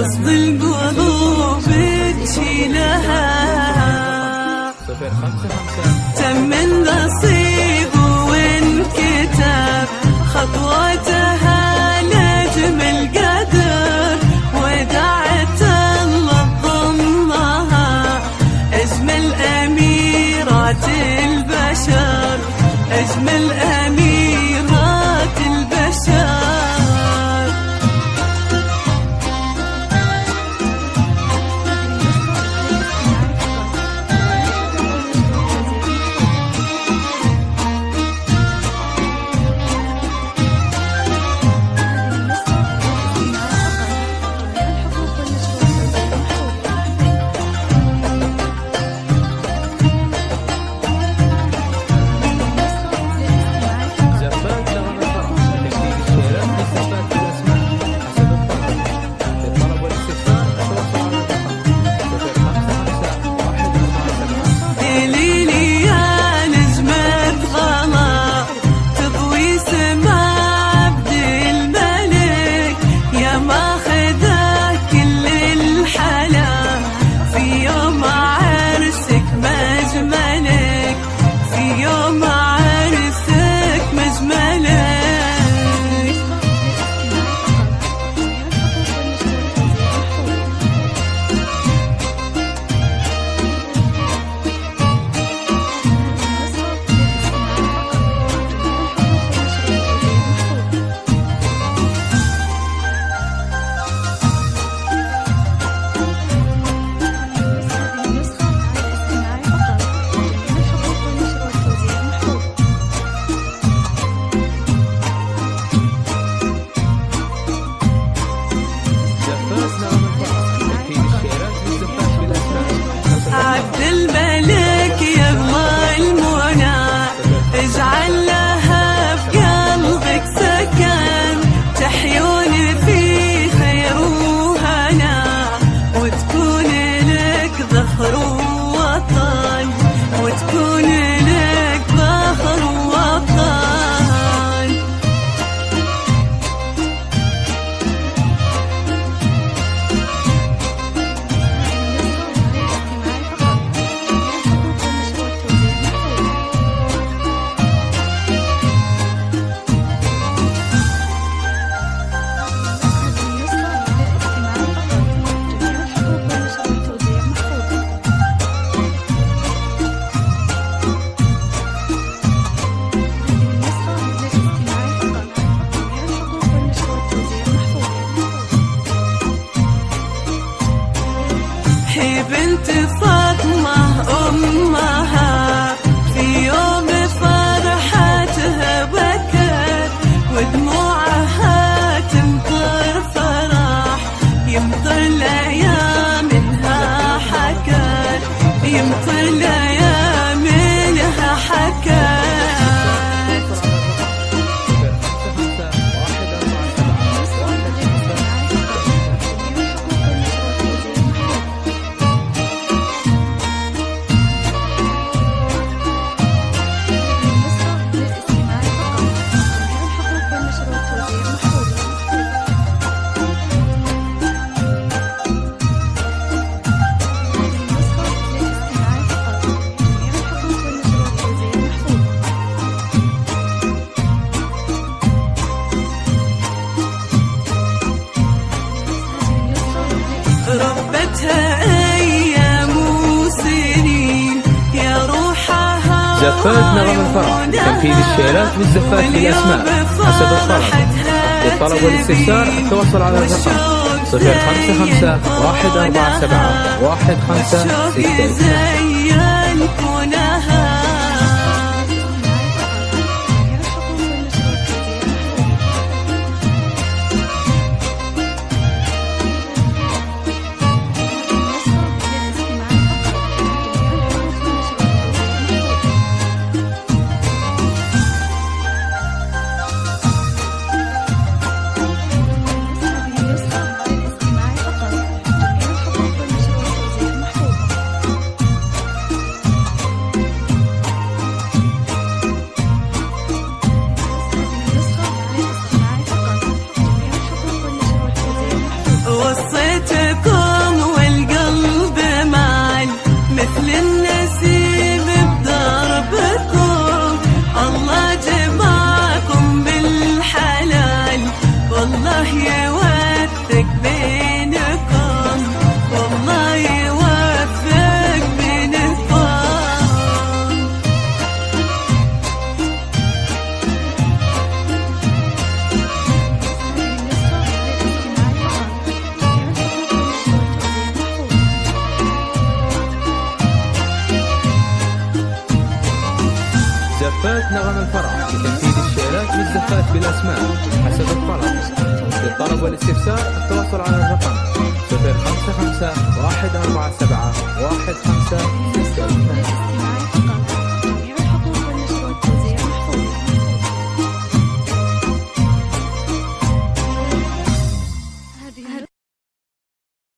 قصد القلوب تشيلها تم النصيب وانكتب خطوتها نجم القدر ودعت الله ضمها أجمل أميرات البشر أجمل أميرات البشر عبد الملك يبغى المنى اجعل لها في قلبك سكن تحيون في خير وهنا وتكون لك ظهر ووطن وتكون لك ظهر ووطن هي بنت فاطمة أمها في يوم فرحتها بكت ودموعها تمطر فرح يمطر لأيامها حكت يمطر لأيامها حكت زفات نغم الفرح تنفيذ الشيلات والزفات بالأسماء حسب الطلب. للطلب والاستفسار التواصل على الرقم 055 147 156. نغم الفرح لتنفيذ الشيلات والزفات بالأسماء حسب الطلب. للطلب والاستفسار التواصل على الرقم 055 147 1562.